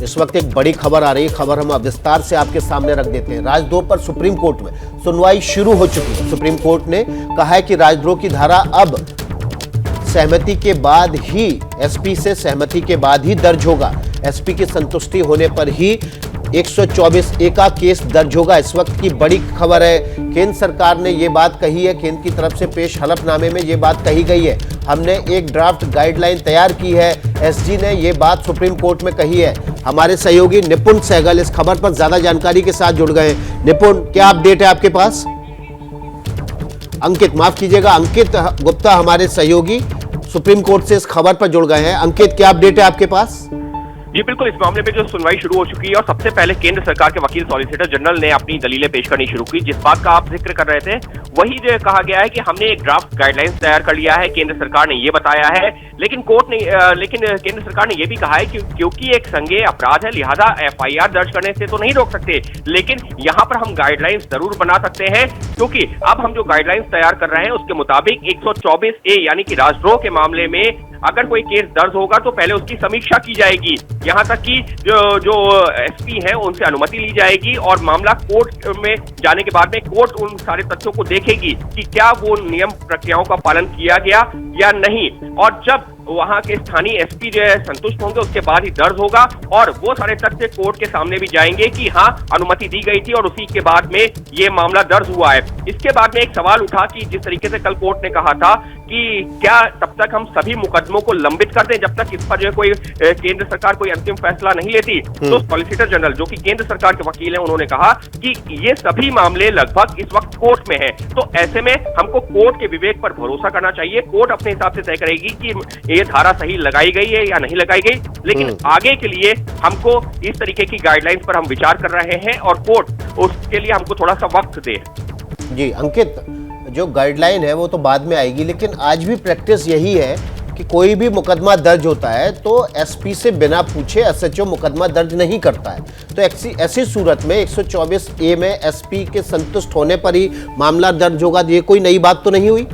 इस वक्त एक बड़ी खबर आ रही है, खबर हम विस्तार से आपके सामने रख देते हैं। राजद्रोह पर सुप्रीम कोर्ट में सुनवाई शुरू हो चुकी है। सुप्रीम कोर्ट ने कहा है कि राजद्रोह की धारा अब सहमति के बाद ही, एसपी से सहमति के बाद ही दर्ज होगा। एसपी की संतुष्टि होने पर ही 124A का केस दर्ज होगा। इस वक्त की बड़ी खबर है, केंद्र सरकार ने ये बात कही है, केंद्र की तरफ से पेश हलफनामे में ये बात कही गई है। हमने एक ड्राफ्ट गाइडलाइन तैयार की है, एसजी ने ये बात सुप्रीम कोर्ट में कही है। हमारे सहयोगी निपुण सहगल इस खबर पर ज्यादा जानकारी के साथ जुड़ गए हैं। निपुण, क्या अपडेट है आपके पास? अंकित, माफ कीजिएगा, अंकित गुप्ता हमारे सहयोगी सुप्रीम कोर्ट से इस खबर पर जुड़ गए हैं। अंकित, क्या अपडेट है आपके पास? जी बिल्कुल, इस मामले में जो सुनवाई शुरू हो चुकी है और सबसे पहले केंद्र सरकार के वकील सॉलिसिटर जनरल ने अपनी दलीलें पेश करनी शुरू की। जिस बात का आप जिक्र कर रहे थे वही जो कहा गया है कि हमने एक ड्राफ्ट गाइडलाइंस तैयार कर लिया है, केंद्र सरकार ने ये बताया है। लेकिन केंद्र सरकार ने ये भी कहा है कि क्योंकि एक संज्ञेय अपराध है लिहाजा FIR दर्ज करने से तो नहीं रोक सकते, लेकिन यहाँ पर हम गाइडलाइंस जरूर बना सकते हैं, क्योंकि अब हम जो गाइडलाइंस तैयार कर रहे हैं उसके मुताबिक 124A यानी कि राजद्रोह के मामले में अगर कोई केस दर्ज होगा तो पहले उसकी समीक्षा की जाएगी, यहाँ तक कि जो एसपी है उनसे अनुमति ली जाएगी और मामला कोर्ट में जाने के बाद में कोर्ट उन सारे तथ्यों को देखेगी कि क्या वो नियम प्रक्रियाओं का पालन किया गया या नहीं। और जब वहां के स्थानीय एसपी जो है संतुष्ट होंगे उसके बाद ही दर्ज होगा और वो सारे तथ्य कोर्ट के सामने भी जाएंगे कि हाँ अनुमति दी गई थी और उसी के बाद में ये मामला दर्ज हुआ है। इसके बाद में एक सवाल उठा कि जिस तरीके से कल कोर्ट ने कहा था कि क्या तब तक हम सभी मुकदमों को लंबित कर दें जब तक इस पर जो है कोई केंद्र सरकार कोई अंतिम फैसला नहीं लेती। तो सॉलिसिटर जनरल जो कि केंद्र सरकार के वकील हैं उन्होंने कहा कि ये सभी मामले लगभग इस वक्त कोर्ट में है, तो ऐसे में हमको कोर्ट के विवेक पर भरोसा करना चाहिए। कोर्ट अपने हिसाब से तय करेगी कि ये धारा सही लगाई गई है या नहीं लगाई गई, लेकिन आगे के लिए हमको इस तरीके की गाइडलाइंस पर हम विचार कर रहे हैं और कोर्ट उसके लिए हमको थोड़ा सा वक्त दे। जी अंकित, जो गाइडलाइन है वो तो बाद में आएगी, लेकिन आज भी प्रैक्टिस यही है कि कोई भी मुकदमा दर्ज होता है तो एसपी से बिना पूछे SHO मुकदमा दर्ज नहीं करता है। तो ऐसी सूरत में 124A में एसपी के संतुष्ट होने पर ही मामला दर्ज होगा, ये कोई नई बात तो नहीं हुई?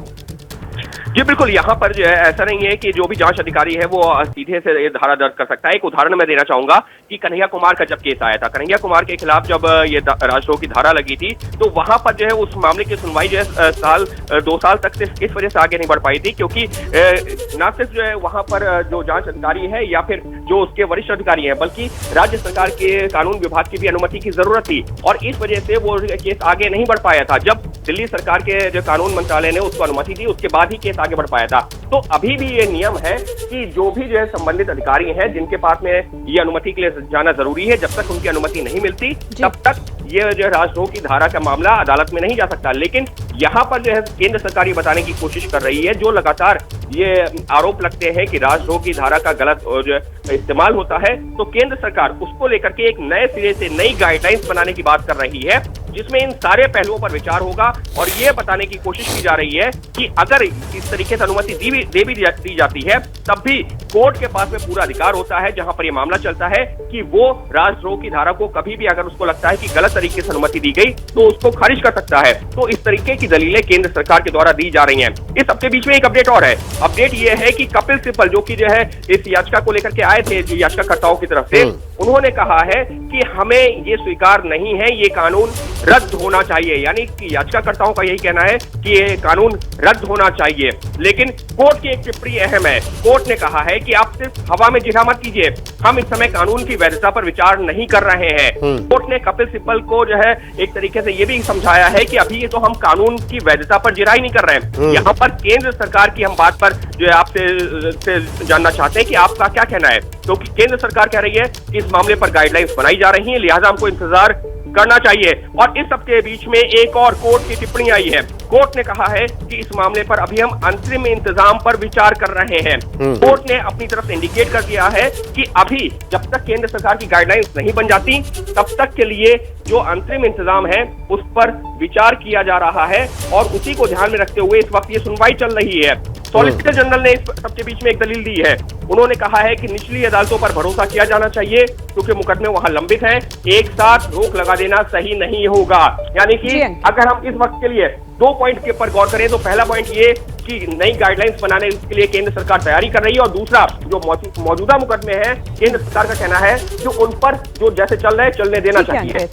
जी बिल्कुल, यहाँ पर जो है ऐसा नहीं है कि जो भी जांच अधिकारी है वो सीधे से ये धारा दर्ज कर सकता है। एक उदाहरण मैं देना चाहूंगा कि कन्हैया कुमार का जब केस आया था, कन्हैया कुमार के खिलाफ जब ये राजद्रोह की धारा लगी थी तो वहां पर जो है उस मामले की सुनवाई जो है 2 साल तक से इस वजह से आगे नहीं बढ़ पाई थी, क्योंकि न सिर्फ जो है वहां पर जो जांच अधिकारी है या फिर जो उसके वरिष्ठ अधिकारी है, बल्कि राज्य सरकार के कानून विभाग की भी अनुमति की जरूरत थी और इस वजह से वो केस आगे नहीं बढ़ पाया था। जब दिल्ली सरकार के जो कानून मंत्रालय ने उसको अनुमति दी उसके बाद ही केस आगे बढ़ पाया था। तो अभी भी ये नियम है कि जो भी जो है संबंधित अधिकारी हैं जिनके पास में ये अनुमति के लिए जाना जरूरी है, जब तक उनकी अनुमति नहीं मिलती तब तक ये जो राजद्रोह की धारा का मामला अदालत में नहीं जा सकता। लेकिन यहाँ पर जो है केंद्र सरकार ये बताने की कोशिश कर रही है, जो लगातार ये आरोप लगते हैं कि राजद्रोह की धारा का गलत जो इस्तेमाल होता है, तो केंद्र सरकार उसको लेकर के एक नए सिरे से नई गाइडलाइंस बनाने की बात कर रही है, जिसमें इन सारे पहलुओं पर विचार होगा और ये बताने की कोशिश की जा रही है कि अगर इस तरीके से अनुमति दी जाती है तब भी कोर्ट के पास में पूरा अधिकार होता है, जहां पर ये मामला चलता है, कि वो राजद्रोह की धारा को कभी भी अगर उसको लगता है कि गलत तरीके से अनुमति दी गई तो उसको खारिज कर सकता है। तो इस तरीके की दलीलें केंद्र सरकार के द्वारा दी जा रही हैं। इस सबके बीच में एक अपडेट और है। अपडेट ये है कि कपिल सिब्बल जो कि जो है इस याचिका को लेकर के आए थे याचिकाकर्ताओं की तरफ से, उन्होंने कहा है कि हमें ये स्वीकार नहीं है, ये कानून रद्द होना चाहिए। यानी कि याचिकाकर्ताओं का यही कहना है कि ये कानून रद्द होना चाहिए। लेकिन कोर्ट की एक टिप्पणी अहम है। कोर्ट ने कहा है कि आप सिर्फ हवा में जिरा मत कीजिए, हम इस समय कानून की वैधता पर विचार नहीं कर रहे हैं। कोर्ट ने कपिल सिब्बल को जो है एक तरीके से ये भी समझाया है कि अभी ये तो हम कानून की वैधता पर जिराई नहीं कर रहे हैं। यहाँ पर केंद्र सरकार की हम बात पर जो है आपसे जानना चाहते हैं कि आपका क्या कहना है, क्योंकि केंद्र सरकार कह रही है कि इस मामले पर गाइडलाइंस बनाई जा रही है, लिहाजा हमको इंतजार करना चाहिए। और इस सबके बीच में एक और कोर्ट की टिप्पणी आई है। कोर्ट ने कहा है कि इस मामले पर अभी हम अंतरिम इंतजाम पर विचार कर रहे हैं। कोर्ट ने अपनी तरफ से इंडिकेट कर दिया है कि अभी जब तक केंद्र सरकार की गाइडलाइंस नहीं बन जाती तब तक के लिए जो अंतरिम इंतजाम है उस पर विचार किया जा रहा है और उसी को ध्यान में रखते हुए इस वक्त ये सुनवाई चल रही है। सॉलिसिटर जनरल ने इस सबके बीच में एक दलील दी है। उन्होंने कहा है कि निचली अदालतों पर भरोसा किया जाना चाहिए क्योंकि मुकदमे वहां लंबित हैं, एक साथ रोक लगा देना सही नहीं होगा। यानी कि अगर हम इस वक्त के लिए 2 पॉइंट के ऊपर गौर करें तो पहला पॉइंट ये कि नई गाइडलाइंस बनाने के लिए केंद्र सरकार तैयारी कर रही है, और दूसरा जो मौजूदा मुकदमे हैं केंद्र सरकार का कहना है कि उन पर जो जैसे चल रहे चलने देना चाहिए।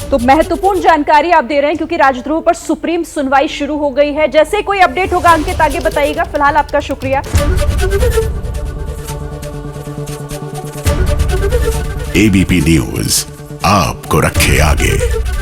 तो महत्वपूर्ण जानकारी आप दे रहे हैं क्योंकि राजद्रोह पर सुप्रीम सुनवाई शुरू हो गई है। जैसे कोई अपडेट होगा अंकित आगे बताइएगा। फिलहाल आपका शुक्रिया। एबीपी न्यूज आपको रखे आगे।